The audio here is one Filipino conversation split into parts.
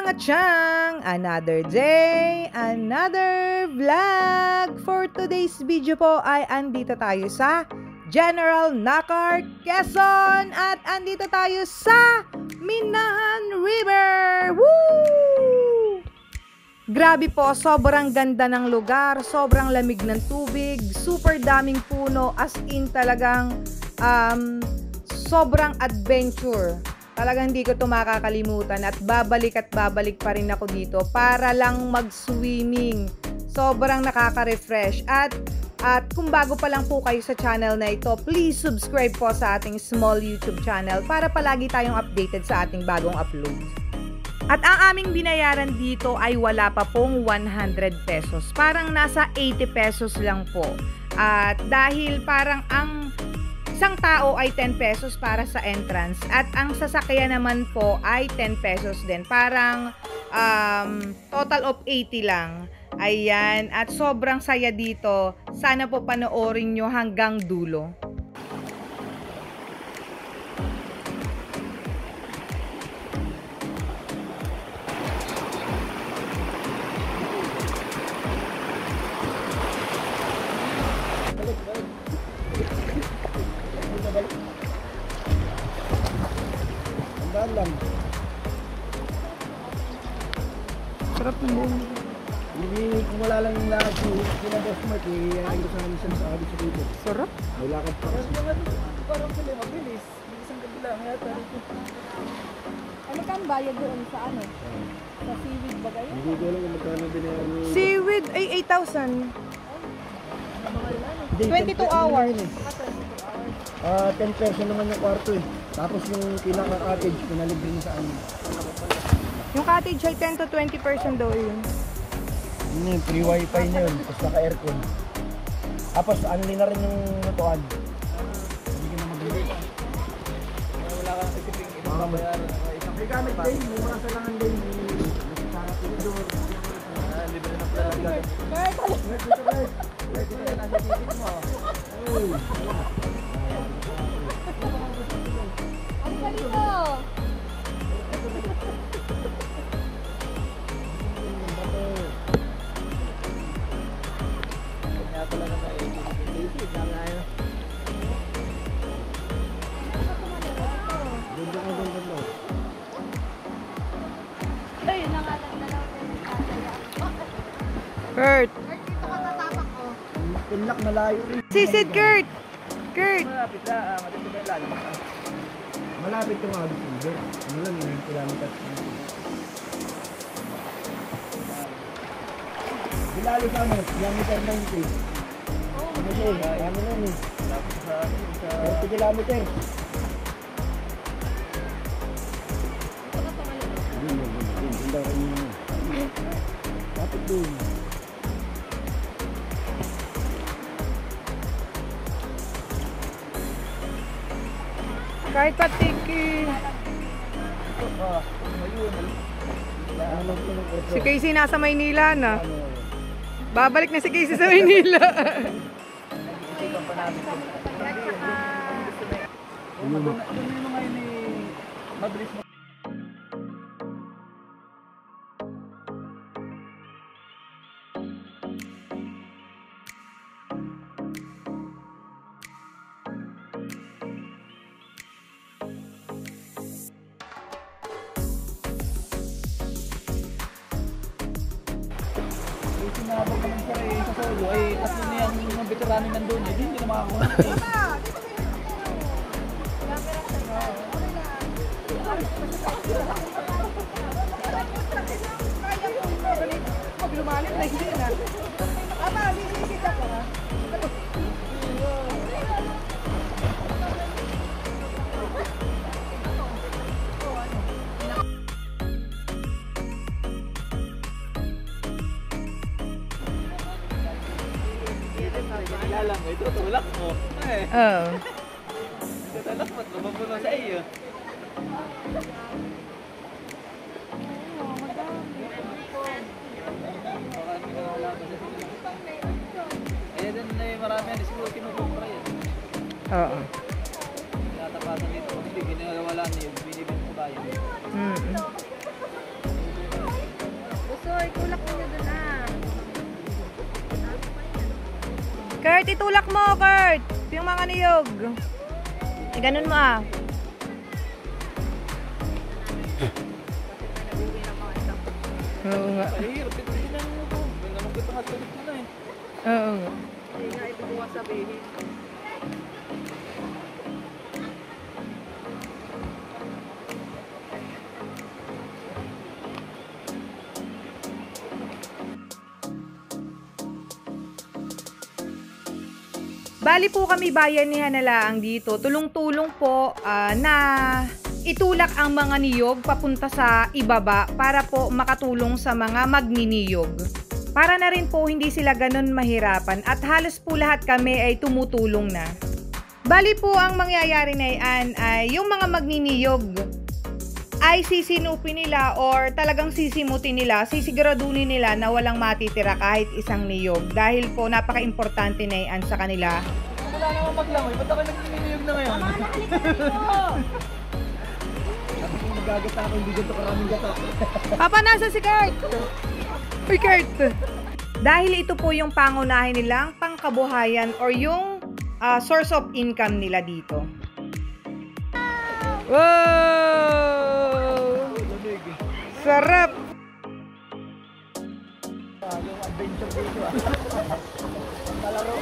mga tiyang! Another day, another vlog! For today's video po ay andito tayo sa General Nakar, Quezon! At andito tayo sa Minahan River! Woo! Grabe po, sobrang ganda ng lugar, sobrang lamig ng tubig, super daming puno, as in talagang sobrang adventure. Talagang hindi ko ito makakalimutan at babalik pa rin ako dito para lang mag-swimming. Sobrang nakaka-refresh. At kung bago pa lang po kayo sa channel na ito, please subscribe po sa ating small YouTube channel para palagi tayong updated sa ating bagong upload. At ang aming binayaran dito ay wala pa pong 100 pesos. Parang nasa 80 pesos lang po. At dahil parang ang isang tao ay 10 pesos para sa entrance at ang sasakyan naman po ay 10 pesos din. Parang total of 80 lang. Ayan, at sobrang saya dito. Sana po panoorin nyo hanggang dulo. Lang. Sarap mo. Hindi, kung wala lang yung lakad sila Boss Mark, i-ayayin ko sa amin siya sa abis sa dito. Sarap? May lakad pa kasi. Parang sila mabilis. Isang gabi lang yata. Ano kang bayad doon sa ano? Sa seaweed ba kayo? Hindi ko alam kung magkano binayaran yung... Seaweed ay 8,000. 22 hours. 10 peso naman yung kwarto eh. Tapos yung pinaka-cottage, pinalibre na sa amin. Yung cottage ay 10 to 20% daw yun. Yun yung free wifi na yun, tapos naka-aircon. Tapos ano na rin yung lutuan. Hindi ka na mag-live. Wala kang isipin ibang babayaran. May gamit din, may mga salangan din. May sana tinidor. Libre na talaga. Ang galing mo! Kurt! Pinlock malayo rin. Sisid, Kurt! Kurt! Malapit na, matitibay lang. Malapit yung mga December. Ano lang yung kilometer. Bilalo sa ano, kilometer 90. Ano siya eh, kami lang eh. 30 kilometer. Lapit doon. Kahit patiki. Si Casey nasa Maynila na. Babalik na si Casey sa Maynila. Mabilis mo. Sinabog naman siya sa solo ay tatlo na yung mga veterano nandun eh. Hindi na makakuha eh. Pag lumalim na hindi na. Ama, sisisit ako ha. Lang, ito tulak mo. Oo. Tulak mo, lumabulong sa iyo. Kaya din na marami yan, siguro kinukumpra yan. Oo. Tinatapatan dito, hindi ginagawa lang yun, binibin ko ba yun. So, itulak mo nyo doon ah. Kurt, itulak mo, Kurt! Yung mga niyog. Ganun mo ah. Oo nga. Ay, repetition lang mo po. Ganun ko itong hatulit mo na eh. Oo nga. Hindi nga ito bukas sabihin. Bali po kami bayanihan na lang dito. Tulong-tulong po na itulak ang mga niyog papunta sa ibaba para po makatulong sa mga magniniyog. Para na rin po hindi sila ganun mahirapan at halos po lahat kami ay tumutulong na. Bali po ang mangyayari na yan ay yung mga magniniyog ay sisinupin nila or talagang sisimutin nila, sisiguraduhin nila na walang matitira kahit isang niyog dahil po napaka-importante na yan sa kanila. Wala naman maglangoy. Ba't ako nagniniyog na ngayon? Sabi ko magagata ako, hindi ganito karaming gata. Papa, nasa si Kurt? Uy, Kurt! Dahil ito po yung pangunahin nilang pangkabuhayan or yung source of income nila dito. Wow! Sarap! Yung adventure dito ah. Palaro.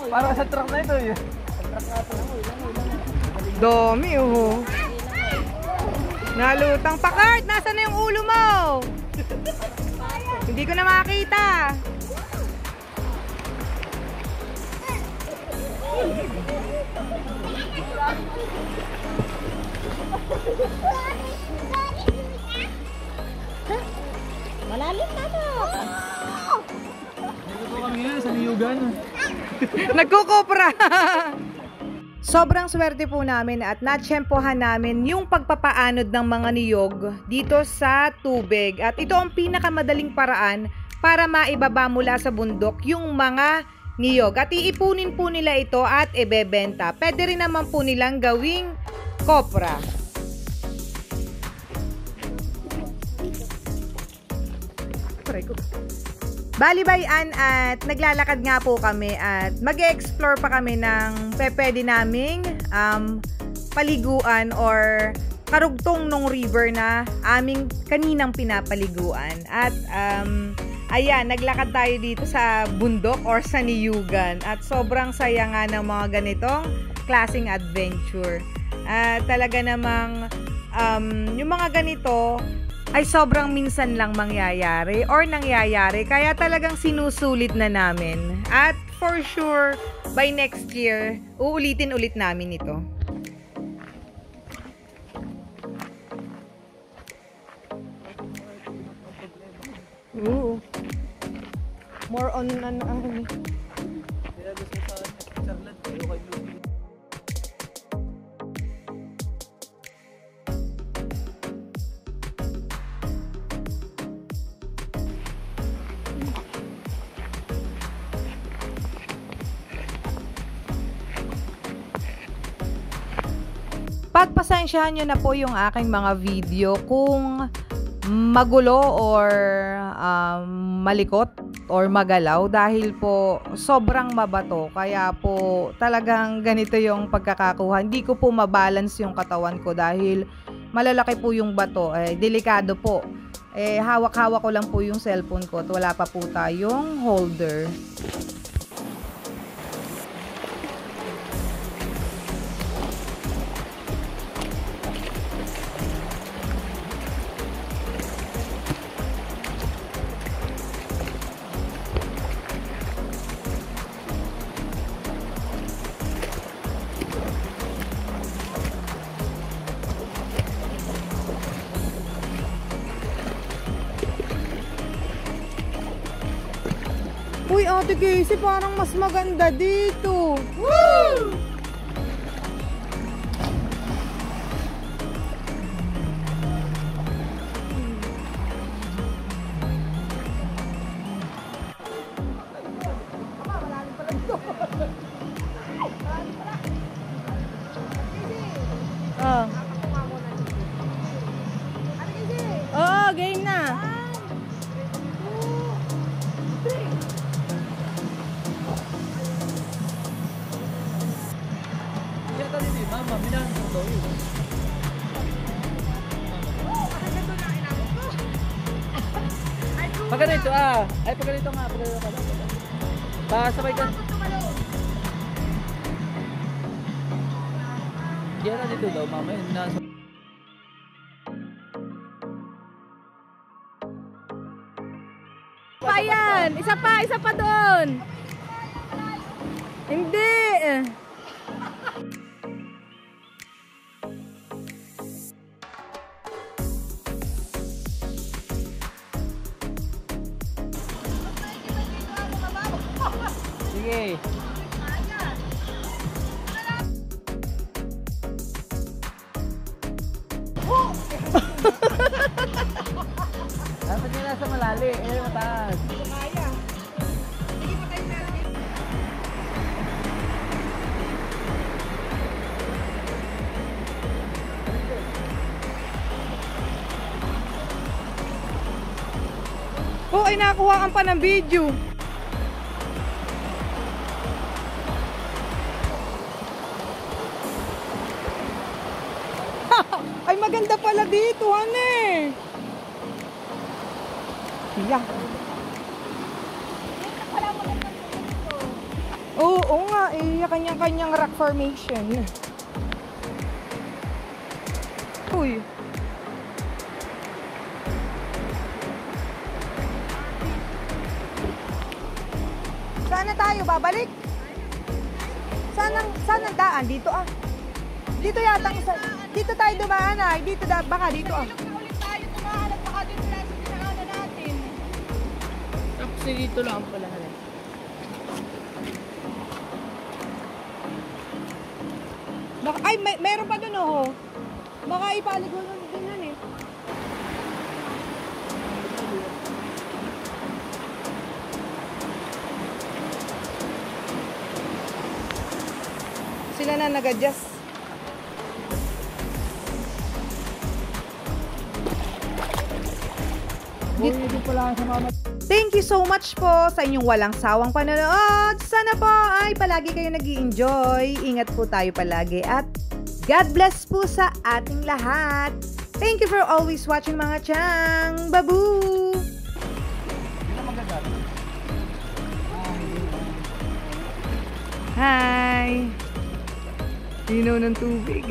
Parang sa truck na ito eh. Dami, oh. Nalutang pa, Kurt! Nasaan na yung ulo mo? Hindi ko na makita. Malalim na to. Dito kami ngayon sa niyugan. Nagkukopra. Sobrang swerte po namin at natsyempohan namin yung pagpapaanod ng mga niyog dito sa tubig. At ito ang pinakamadaling paraan para maibaba mula sa bundok yung mga niyog. At iipunin po nila ito at ibebenta. Pwede rin naman po nilang gawing kopra. Bali-bayan at naglalakad nga po kami at mag-explore pa kami ng pwede naming paliguan or karugtong ng river na aming kaninang pinapaliguan. At ayan, naglakad tayo dito sa bundok or sa niyugan at sobrang saya nga ng mga ganitong klaseng adventure. Talaga namang yung mga ganito ay sobrang minsan lang mangyayari or nangyayari kaya talagang sinusulit na namin at for sure by next year uulitin ulit namin ito. More on ano. Kaya gusto sa Charlotte, kayo kay Blue. Pagpasensyahan nyo na po yung aking mga video kung magulo or malikot or magalaw dahil po sobrang mabato. Kaya po talagang ganito yung pagkakakuha. Hindi ko po mabalance yung katawan ko dahil malalaki po yung bato. Delikado po. Hawak-hawak ko lang po yung cellphone ko at wala pa po tayong holder. Uy, Ate Casey, parang mas maganda dito. Woo! Pag ganito ay pag ganito nga, pag ganito ka. Sabay ka. Diyan na dito daw, mama. Yun, nasa... Pa yan! Isa pa doon! Hindi! Sige. Dapat nyo nasa malali, mataas. Kaya. Sige mo tayo meron. Oh, ay nakuhaan pa ng video. Ay maganda pala dito, hane. Yeah. Oo nga, kanyang-kanyang rock formation. Uy. Saan na tayo? Babalik? Saan ang daan? Dito Dito yata dito tayo dumaan ay. Dito baka dito Ulit tayo tumahan at baka dito lang sa pinakanan natin. Tapos dito lang pala. Baka, ay, meron pa dun oh. Baka ipaligo nun din yan eh. Sila na nag-adjust. Dito pala sa mama. Thank you so much po sa inyong walang sawang panonood. Sana po ay palagi kayo nag-i-enjoy. Ingat po tayo palagi at God bless po sa ating lahat. Thank you for always watching mga chang. Babu! Hi! Linaw ng tubig.